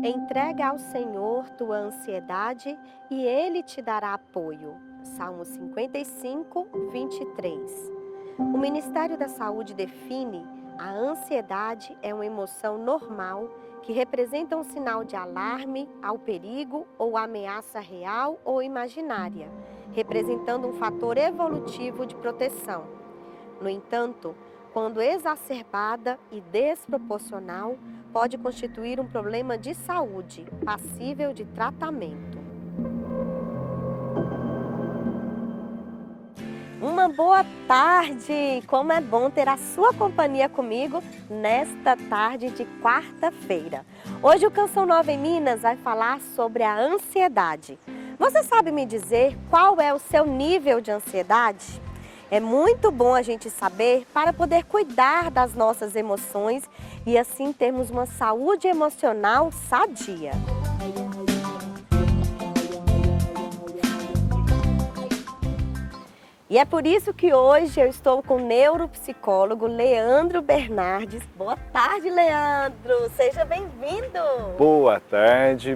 Entrega ao Senhor tua ansiedade e Ele te dará apoio. Salmo 55, 23. O Ministério da Saúde define a ansiedade é uma emoção normal que representa um sinal de alarme ao perigo ou ameaça real ou imaginária, representando um fator evolutivo de proteção. No entanto, quando exacerbada e desproporcional, pode constituir um problema de saúde, passível de tratamento. Uma boa tarde! Como é bom ter a sua companhia comigo nesta tarde de quarta-feira. Hoje o Canção Nova em Minas vai falar sobre a ansiedade. Você sabe me dizer qual é o seu nível de ansiedade? É muito bom a gente saber para poder cuidar das nossas emoções e assim termos uma saúde emocional sadia. E é por isso que hoje eu estou com o neuropsicólogo Leandro Bernardes. Boa tarde, Leandro! Seja bem-vindo! Boa tarde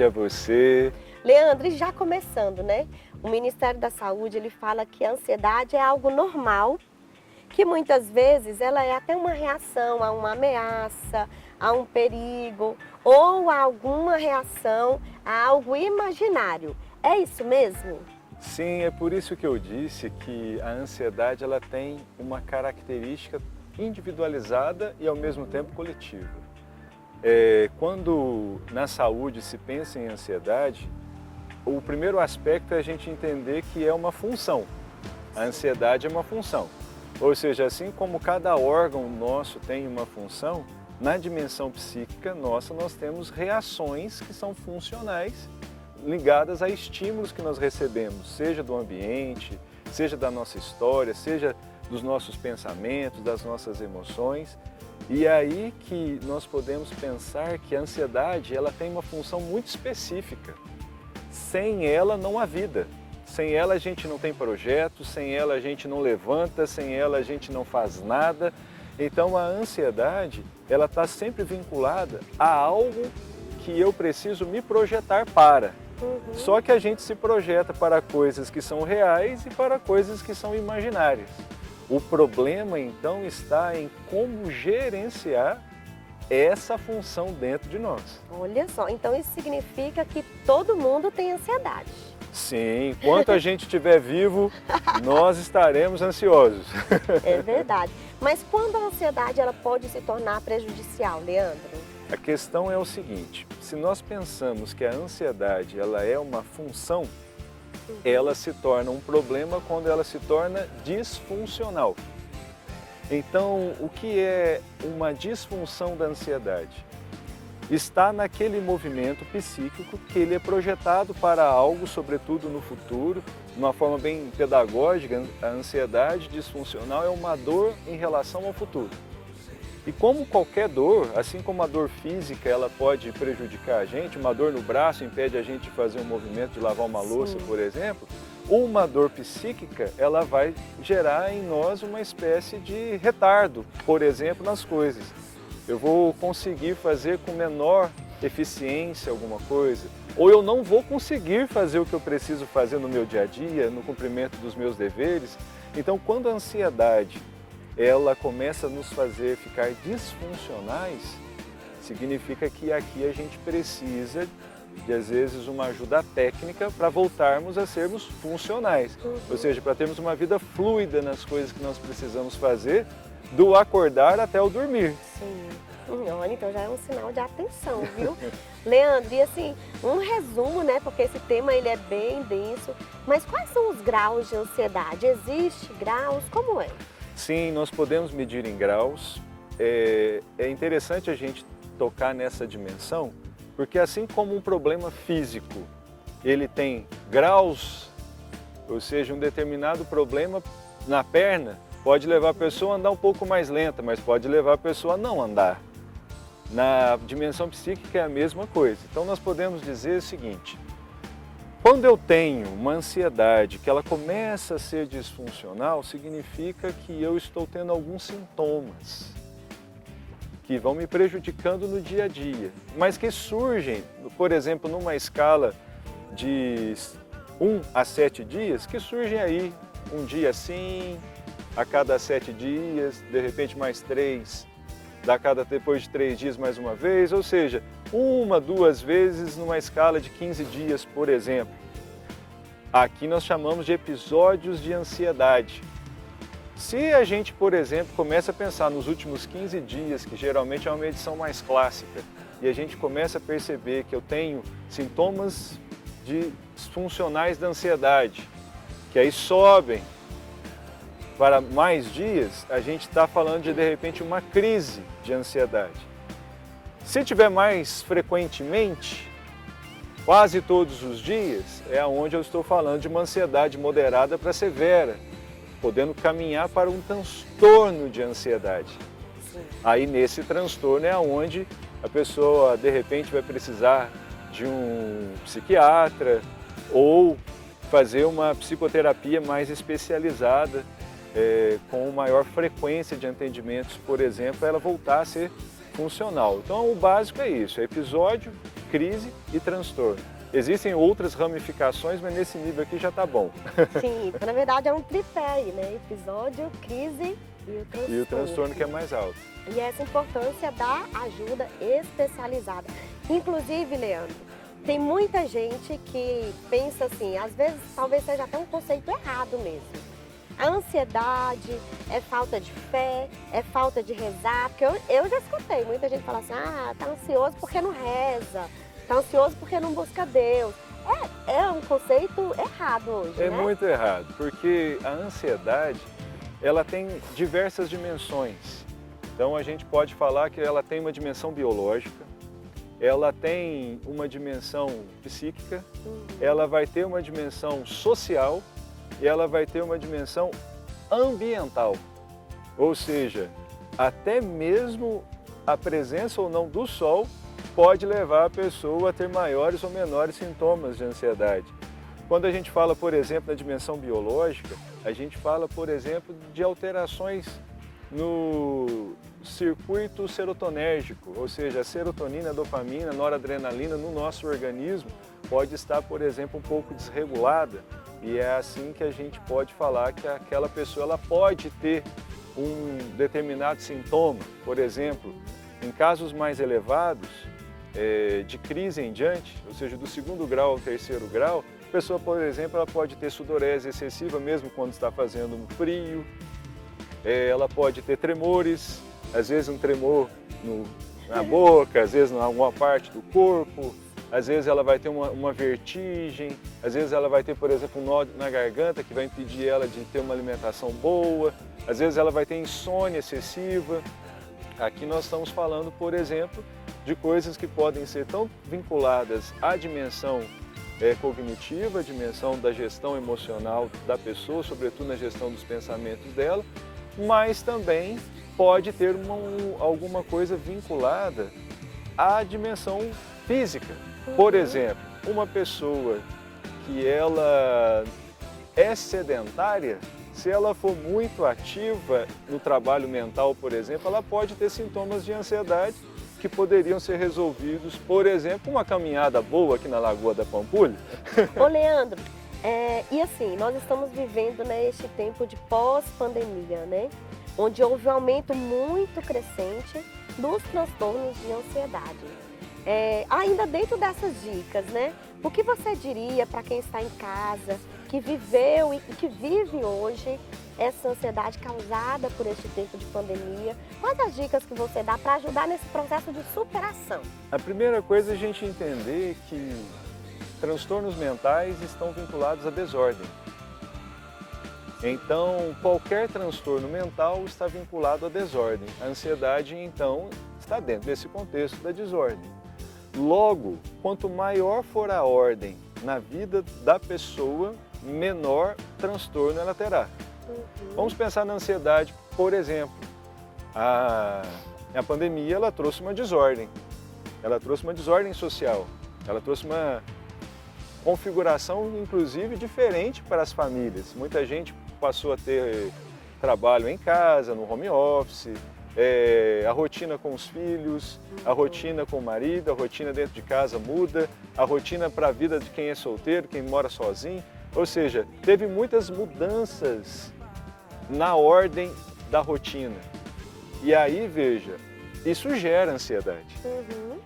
a você. Leandro, e já começando, né? O Ministério da Saúde, ele fala que a ansiedade é algo normal, que muitas vezes ela é até uma reação a uma ameaça, a um perigo, ou a alguma reação a algo imaginário. É isso mesmo? Sim, é por isso que eu disse que a ansiedade ela tem uma característica individualizada e ao mesmo tempo coletiva. Quando na saúde se pensa em ansiedade, o primeiro aspecto é a gente entender que é uma função. A ansiedade é uma função. Ou seja, assim como cada órgão nosso tem uma função, na dimensão psíquica nossa nós temos reações que são funcionais ligadas a estímulos que nós recebemos, seja do ambiente, seja da nossa história, seja dos nossos pensamentos, das nossas emoções. E é aí que nós podemos pensar que a ansiedade ela tem uma função muito específica. Sem ela não há vida. Sem ela a gente não tem projeto, sem ela a gente não levanta, sem ela a gente não faz nada. Então a ansiedade ela está sempre vinculada a algo que eu preciso me projetar para. Só que a gente se projeta para coisas que são reais e para coisas que são imaginárias. O problema então está em como gerenciar essa função dentro de nós. Olha só, então isso significa que todo mundo tem ansiedade. Sim, enquanto a gente estiver vivo, nós estaremos ansiosos. É verdade. Mas quando a ansiedade ela pode se tornar prejudicial, Leandro? A questão é o seguinte, se nós pensamos que a ansiedade ela é uma função, ela se torna um problema quando ela se torna disfuncional. Então, o que é uma disfunção da ansiedade? Está naquele movimento psíquico que ele é projetado para algo, sobretudo no futuro, de uma forma bem pedagógica. A ansiedade disfuncional é uma dor em relação ao futuro. E como qualquer dor, assim como a dor física ela pode prejudicar a gente, uma dor no braço impede a gente de fazer um movimento de lavar uma louça, por exemplo, uma dor psíquica ela vai gerar em nós uma espécie de retardo, por exemplo, nas coisas. Eu vou conseguir fazer com menor eficiência alguma coisa, ou eu não vou conseguir fazer o que eu preciso fazer no meu dia a dia, no cumprimento dos meus deveres. Então, quando a ansiedade ela começa a nos fazer ficar disfuncionais, significa que aqui a gente precisa de, às vezes, uma ajuda técnica para voltarmos a sermos funcionais. Ou seja, para termos uma vida fluida nas coisas que nós precisamos fazer, do acordar até o dormir. Sim. Olha, então já é um sinal de atenção, viu? Leandro, e assim, um resumo, né? Porque esse tema ele é bem denso. Mas quais são os graus de ansiedade? Existe graus? Como é? Sim, nós podemos medir em graus. É interessante a gente tocar nessa dimensão, porque assim como um problema físico, ele tem graus, ou seja, um determinado problema na perna pode levar a pessoa a andar um pouco mais lenta, mas pode levar a pessoa a não andar. Na dimensão psíquica é a mesma coisa. Então nós podemos dizer o seguinte, quando eu tenho uma ansiedade que ela começa a ser disfuncional, significa que eu estou tendo alguns sintomas que vão me prejudicando no dia a dia, mas que surgem, por exemplo, numa escala de 1 a 7 dias, que surgem aí um dia sim, a cada 7 dias, de repente mais 3, depois de 3 dias mais uma vez, ou seja, 1, 2 vezes numa escala de 15 dias, por exemplo. Aqui nós chamamos de episódios de ansiedade. Se a gente, por exemplo, começa a pensar nos últimos 15 dias, que geralmente é uma medição mais clássica, e a gente começa a perceber que eu tenho sintomas disfuncionais da ansiedade, que aí sobem para mais dias, a gente está falando de repente, uma crise de ansiedade. Se tiver mais frequentemente, quase todos os dias, é onde eu estou falando de uma ansiedade moderada para severa, podendo caminhar para um transtorno de ansiedade. Sim. Aí nesse transtorno é onde a pessoa de repente vai precisar de um psiquiatra ou fazer uma psicoterapia mais especializada, com maior frequência de atendimentos, por exemplo, para ela voltar a ser funcional. Então o básico é isso, é episódio, crise e transtorno. Existem outras ramificações, mas nesse nível aqui já está bom. Sim, então, na verdade é um tripé aí, né? Episódio, crise e o transtorno. E o transtorno que é mais alto. E essa importância da ajuda especializada. Inclusive, Leandro, tem muita gente que pensa assim, às vezes talvez seja até um conceito errado mesmo. A ansiedade é falta de fé, é falta de rezar, porque eu já escutei muita gente falar assim, tá ansioso porque não reza, tá ansioso porque não busca Deus. É um conceito errado hoje, né? É muito errado, porque a ansiedade, ela tem diversas dimensões. Então a gente pode falar que ela tem uma dimensão biológica, ela tem uma dimensão psíquica, ela vai ter uma dimensão social e ela vai ter uma dimensão ambiental. Ou seja, até mesmo a presença ou não do sol pode levar a pessoa a ter maiores ou menores sintomas de ansiedade. Quando a gente fala, por exemplo, na dimensão biológica, a gente fala, por exemplo, de alterações no circuito serotonérgico, ou seja, a serotonina, a dopamina, a noradrenalina no nosso organismo pode estar, por exemplo, um pouco desregulada, e é assim que a gente pode falar que aquela pessoa ela pode ter um determinado sintoma. Por exemplo, em casos mais elevados, de crise em diante, ou seja, do 2º grau ao 3º grau, a pessoa, por exemplo, ela pode ter sudorese excessiva mesmo quando está fazendo um frio, ela pode ter tremores, às vezes um tremor na boca, às vezes em alguma parte do corpo, às vezes ela vai ter uma vertigem, às vezes ela vai ter, por exemplo, um nó na garganta que vai impedir ela de ter uma alimentação boa, às vezes ela vai ter insônia excessiva. Aqui nós estamos falando, por exemplo, de coisas que podem ser tão vinculadas à dimensão cognitiva, à dimensão da gestão emocional da pessoa, sobretudo na gestão dos pensamentos dela, mas também pode ter alguma coisa vinculada à dimensão física. Por exemplo, uma pessoa que ela é sedentária, se ela for muito ativa no trabalho mental, por exemplo, ela pode ter sintomas de ansiedade que poderiam ser resolvidos, por exemplo, uma caminhada boa aqui na Lagoa da Pampulha. Ô Leandro, e assim, nós estamos vivendo este tempo de pós-pandemia, né? Onde houve um aumento muito crescente dos transtornos de ansiedade. Ainda dentro dessas dicas, né? O que você diria para quem está em casa, que viveu e que vive hoje essa ansiedade causada por este tempo de pandemia? Quais as dicas que você dá para ajudar nesse processo de superação? A primeira coisa é a gente entender que transtornos mentais estão vinculados à desordem. Então, qualquer transtorno mental está vinculado à desordem. A ansiedade, então, está dentro desse contexto da desordem. Logo, quanto maior for a ordem na vida da pessoa, menor transtorno ela terá. Vamos pensar na ansiedade, por exemplo. A pandemia ela trouxe uma desordem. Ela trouxe uma desordem social. Ela trouxe uma configuração, inclusive, diferente para as famílias. Muita gente passou a ter trabalho em casa, no home office, a rotina com os filhos, a rotina com o marido, a rotina dentro de casa muda, a rotina para a vida de quem é solteiro, quem mora sozinho. Ou seja, teve muitas mudanças na ordem da rotina. E aí, veja, isso gera ansiedade.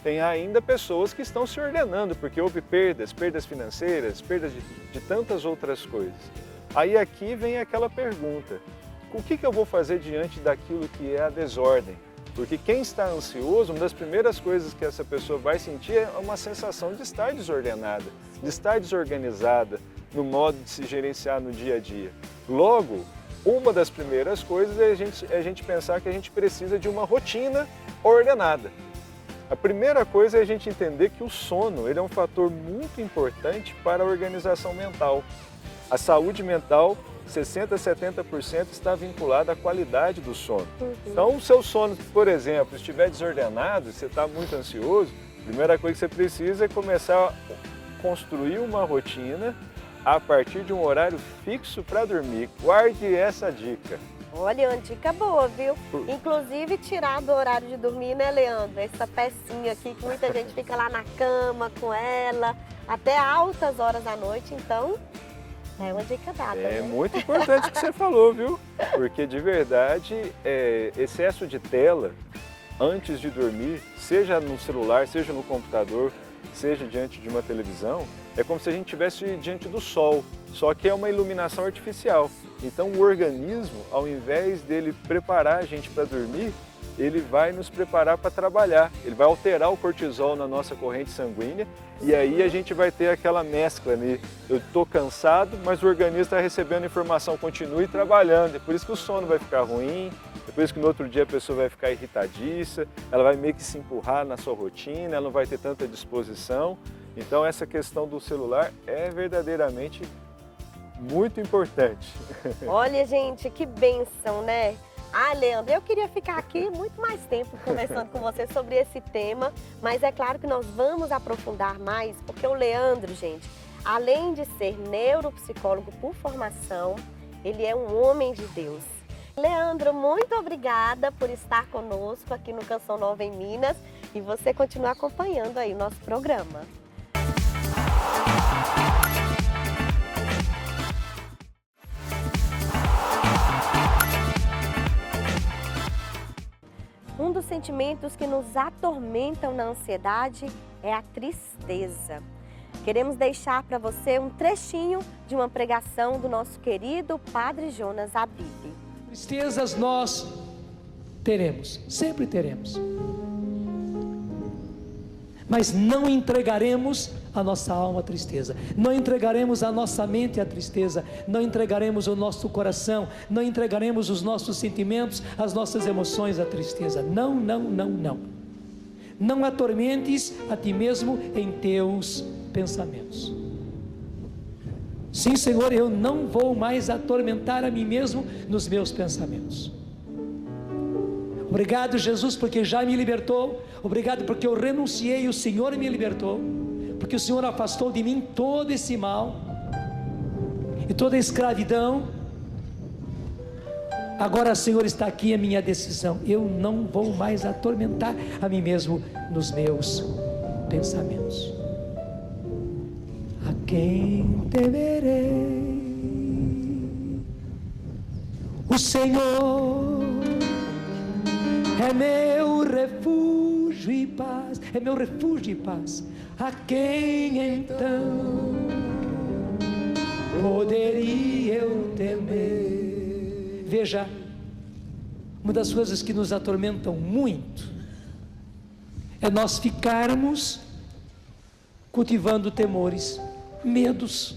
Tem ainda pessoas que estão se ordenando, porque houve perdas financeiras, perdas de tantas outras coisas. Aí aqui vem aquela pergunta, o que eu vou fazer diante daquilo que é a desordem? Porque quem está ansioso, uma das primeiras coisas que essa pessoa vai sentir é uma sensação de estar desordenada, de estar desorganizada no modo de se gerenciar no dia a dia. Logo, uma das primeiras coisas é a gente pensar que a gente precisa de uma rotina ordenada. A primeira coisa é a gente entender que o sono ele é um fator muito importante para a organização mental. A saúde mental, 60% a 70% está vinculada à qualidade do sono. Então, o seu sono, por exemplo, estiver desordenado, você está muito ansioso, a primeira coisa que você precisa é começar a construir uma rotina a partir de um horário fixo para dormir. Guarde essa dica. Olha, uma dica boa, viu? Inclusive tirar do horário de dormir, né, Leandro? Essa pecinha aqui que muita gente fica lá na cama com ela, até altas horas da noite, então é uma dica dada. É né? muito importante o que você falou, viu? Porque de verdade, excesso de tela antes de dormir, seja no celular, seja no computador, seja diante de uma televisão, é como se a gente estivesse diante do sol, só que é uma iluminação artificial. Então o organismo, ao invés dele preparar a gente para dormir, ele vai nos preparar para trabalhar, ele vai alterar o cortisol na nossa corrente sanguínea e aí a gente vai ter aquela mescla ali, eu estou cansado, mas o organismo está recebendo informação, continue trabalhando, é por isso que o sono vai ficar ruim, é por isso que no outro dia a pessoa vai ficar irritadiça, ela vai meio que se empurrar na sua rotina, ela não vai ter tanta disposição. Então essa questão do celular é verdadeiramente muito importante. Olha, gente, que bênção, né? Ah, Leandro, eu queria ficar aqui muito mais tempo conversando com você sobre esse tema, mas é claro que nós vamos aprofundar mais, porque o Leandro, gente, além de ser neuropsicólogo por formação, ele é um homem de Deus. Leandro, muito obrigada por estar conosco aqui no Canção Nova em Minas e você continuar acompanhando aí o nosso programa. Um dos sentimentos que nos atormentam na ansiedade é a tristeza. Queremos deixar para você um trechinho de uma pregação do nosso querido Padre Jonas Abib. Tristezas nós teremos, sempre teremos. Mas não entregaremos a nossa alma à tristeza, não entregaremos a nossa mente à tristeza, não entregaremos o nosso coração, não entregaremos os nossos sentimentos, as nossas emoções à tristeza. Não, não, não, não. Não atormentes a ti mesmo em teus pensamentos. Sim, Senhor, eu não vou mais atormentar a mim mesmo nos meus pensamentos. Obrigado, Jesus, porque já me libertou. Obrigado porque eu renunciei e o Senhor me libertou. Porque o Senhor afastou de mim todo esse mal e toda a escravidão. Agora, Senhor, está aqui a minha decisão. Eu não vou mais atormentar a mim mesmo nos meus pensamentos. A quem temerei? O Senhor é meu refúgio e paz, é meu refúgio e paz. A quem então poderia eu temer? Veja, uma das coisas que nos atormentam muito é nós ficarmos cultivando temores, medos,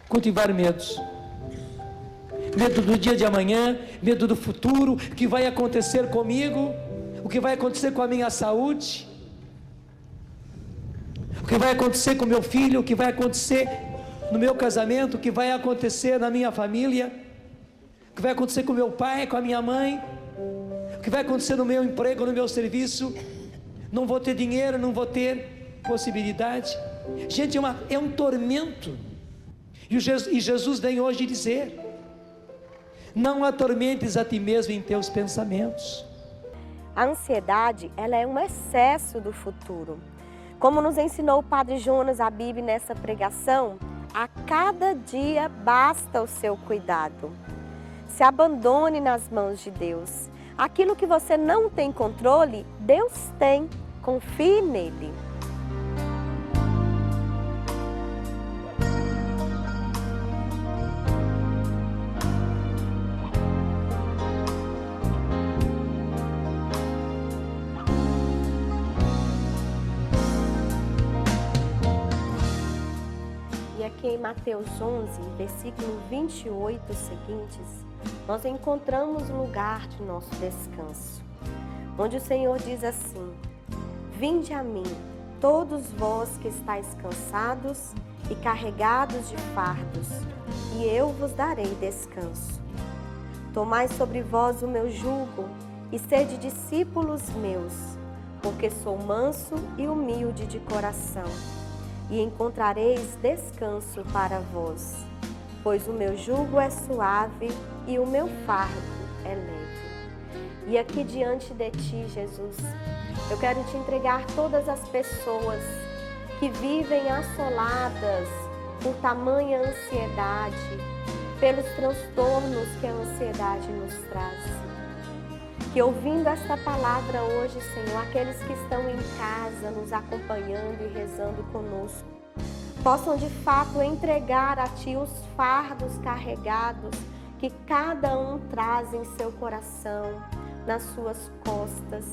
cultivar medos. Medo do dia de amanhã, medo do futuro, o que vai acontecer comigo, o que vai acontecer com a minha saúde, o que vai acontecer com meu filho, o que vai acontecer no meu casamento, o que vai acontecer na minha família, o que vai acontecer com meu pai, com a minha mãe, o que vai acontecer no meu emprego, no meu serviço, não vou ter dinheiro, não vou ter possibilidade. Gente, é um tormento. E Jesus vem hoje dizer: Não atormentes a ti mesmo em teus pensamentos. A ansiedade, ela é um excesso do futuro. Como nos ensinou o Padre Jonas Abib nessa pregação, a cada dia basta o seu cuidado. Se abandone nas mãos de Deus. Aquilo que você não tem controle, Deus tem. Confie nele. E aqui em Mateus 11, versículo 28 seguintes, nós encontramos o lugar de nosso descanso, onde o Senhor diz assim: vinde a mim, todos vós que estáis cansados e carregados de fardos, e eu vos darei descanso. Tomai sobre vós o meu jugo e sede discípulos meus, porque sou manso e humilde de coração, e encontrareis descanso para vós, pois o meu jugo é suave e o meu fardo é leve. E aqui diante de ti, Jesus, eu quero te entregar todas as pessoas que vivem assoladas por tamanha ansiedade, pelos transtornos que a ansiedade nos traz. Que ouvindo esta palavra hoje, Senhor, aqueles que estão em casa nos acompanhando e rezando conosco, possam de fato entregar a Ti os fardos carregados que cada um traz em seu coração, nas suas costas.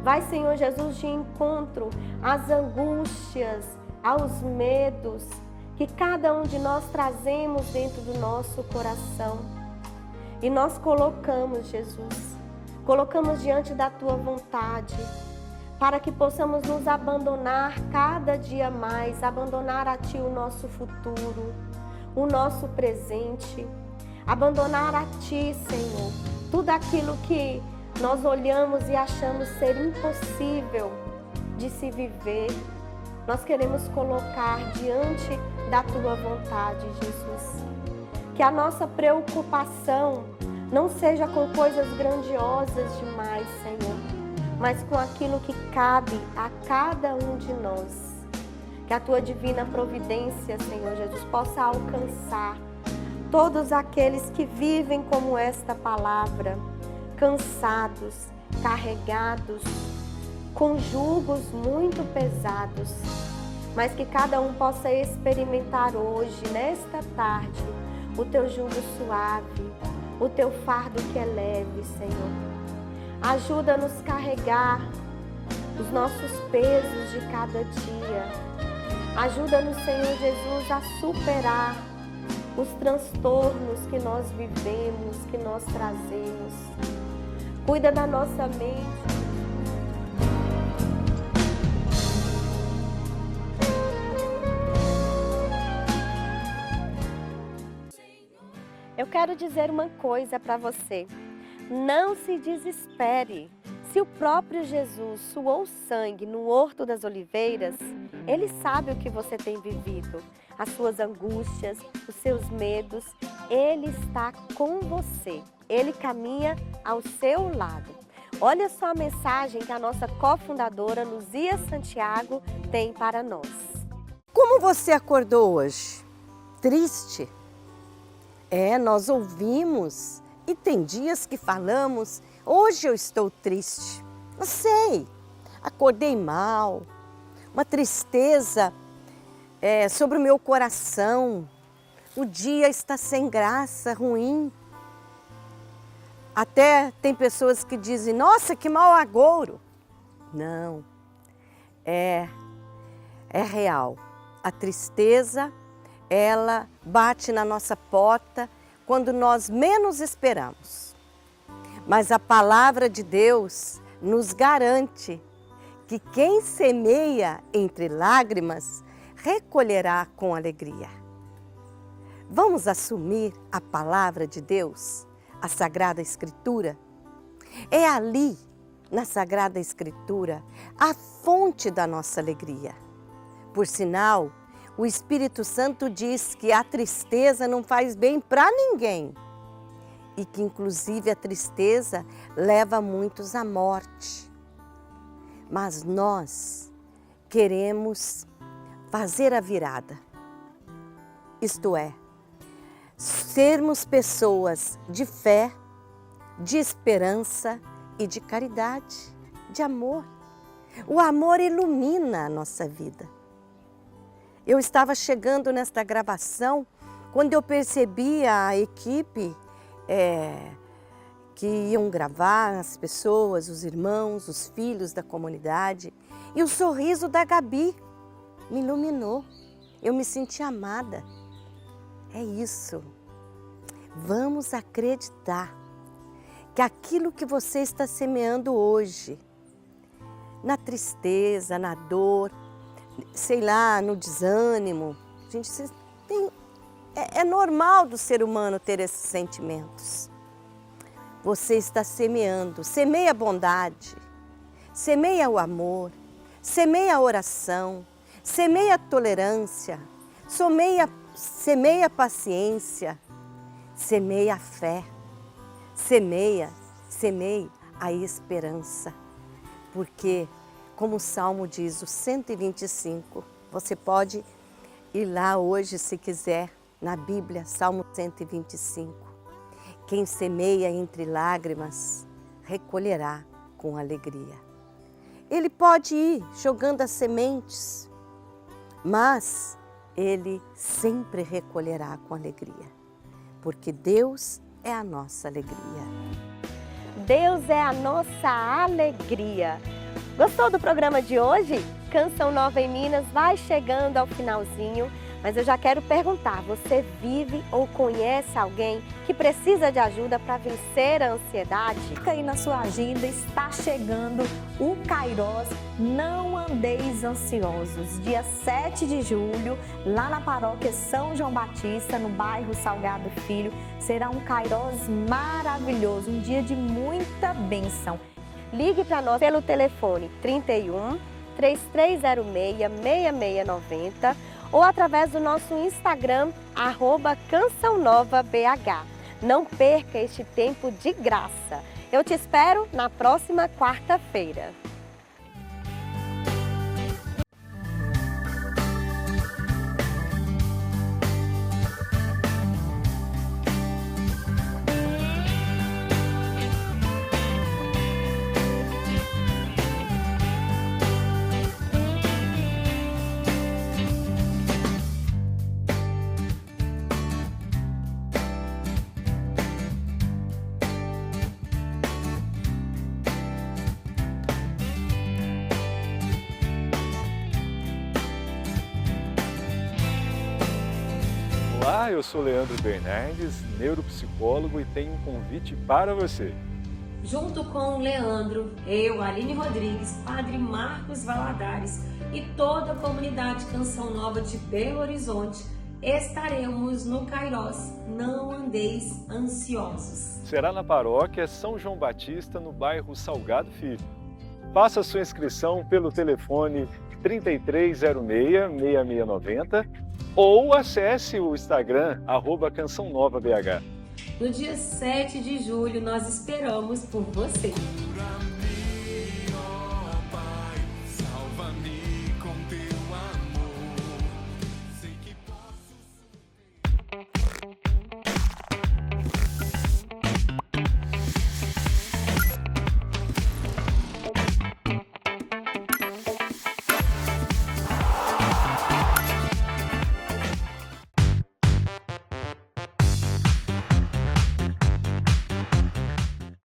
Vai, Senhor Jesus, de encontro às angústias, aos medos que cada um de nós trazemos dentro do nosso coração. E nós colocamos, Jesus, colocamos diante da Tua vontade, para que possamos nos abandonar cada dia mais, abandonar a Ti o nosso futuro, o nosso presente, abandonar a Ti, Senhor, tudo aquilo que nós olhamos e achamos ser impossível de se viver. Nós queremos colocar diante da Tua vontade, Jesus. Que a nossa preocupação não seja com coisas grandiosas demais, Senhor, mas com aquilo que cabe a cada um de nós. Que a Tua divina providência, Senhor Jesus, possa alcançar todos aqueles que vivem como esta palavra, cansados, carregados, com jugos muito pesados, mas que cada um possa experimentar hoje, nesta tarde, o Teu jugo suave, o Teu fardo que é leve, Senhor. Ajuda-nos a carregar os nossos pesos de cada dia. Ajuda-nos, Senhor Jesus, a superar os transtornos que nós vivemos, que nós trazemos. Cuida da nossa mente. Eu quero dizer uma coisa para você. Não se desespere. Se o próprio Jesus suou sangue no Horto das Oliveiras, Ele sabe o que você tem vivido, as suas angústias, os seus medos. Ele está com você. Ele caminha ao seu lado. Olha só a mensagem que a nossa cofundadora Luzia Santiago tem para nós. Como você acordou hoje? Triste? Nós ouvimos e tem dias que falamos, hoje eu estou triste. Eu sei, acordei mal, uma tristeza sobre o meu coração, o dia está sem graça, ruim. Até tem pessoas que dizem, nossa, que mau agouro. Não, é real. A tristeza, ela bate na nossa porta quando nós menos esperamos. Mas a palavra de Deus nos garante que quem semeia entre lágrimas recolherá com alegria. Vamos assumir a palavra de Deus, a Sagrada Escritura? É ali, na Sagrada Escritura, a fonte da nossa alegria. Por sinal, o Espírito Santo diz que a tristeza não faz bem para ninguém. e que inclusive a tristeza leva muitos à morte. Mas nós queremos fazer a virada, isto é, sermos pessoas de fé, de esperança e de caridade, de amor. O amor ilumina a nossa vida. Eu estava chegando nesta gravação quando eu percebi a equipe que iam gravar, as pessoas, os irmãos, os filhos da comunidade, e o sorriso da Gabi me iluminou. Eu me senti amada. É isso. Vamos acreditar que aquilo que você está semeando hoje, na tristeza, na dor, sei lá, no desânimo, gente, é normal do ser humano ter esses sentimentos. Você está semeando, semeia a bondade, semeia o amor, semeia a oração, semeia a tolerância, semeia a paciência, semeia a fé, semeie a esperança. Porque, como o Salmo diz, o 125, você pode ir lá hoje, se quiser, na Bíblia, Salmo 125. Quem semeia entre lágrimas, recolherá com alegria. Ele pode ir jogando as sementes, mas ele sempre recolherá com alegria, porque Deus é a nossa alegria. Deus é a nossa alegria. Gostou do programa de hoje? Canção Nova em Minas vai chegando ao finalzinho, mas eu já quero perguntar, você vive ou conhece alguém que precisa de ajuda para vencer a ansiedade? Fica aí na sua agenda, está chegando o Kairos Não Andeis Ansiosos, dia 7 de julho, lá na paróquia São João Batista, no bairro Salgado Filho. Será um Kairos maravilhoso, um dia de muita bênção. Ligue para nós pelo telefone 31 3306 6690 ou através do nosso Instagram, @CançãoNovaBH. Não perca este tempo de graça. Eu te espero na próxima quarta-feira. Olá, eu sou Leandro Bernardes, neuropsicólogo, e tenho um convite para você. Junto com o Leandro, eu, Aline Rodrigues, Padre Marcos Valadares e toda a comunidade Canção Nova de Belo Horizonte, estaremos no Kairos Não Andeis Ansiosos. Será na paróquia São João Batista, no bairro Salgado Filho. Faça sua inscrição pelo telefone 3306-6690 ou acesse o Instagram, @CançãoNovaBH. No dia 7 de julho, nós esperamos por você.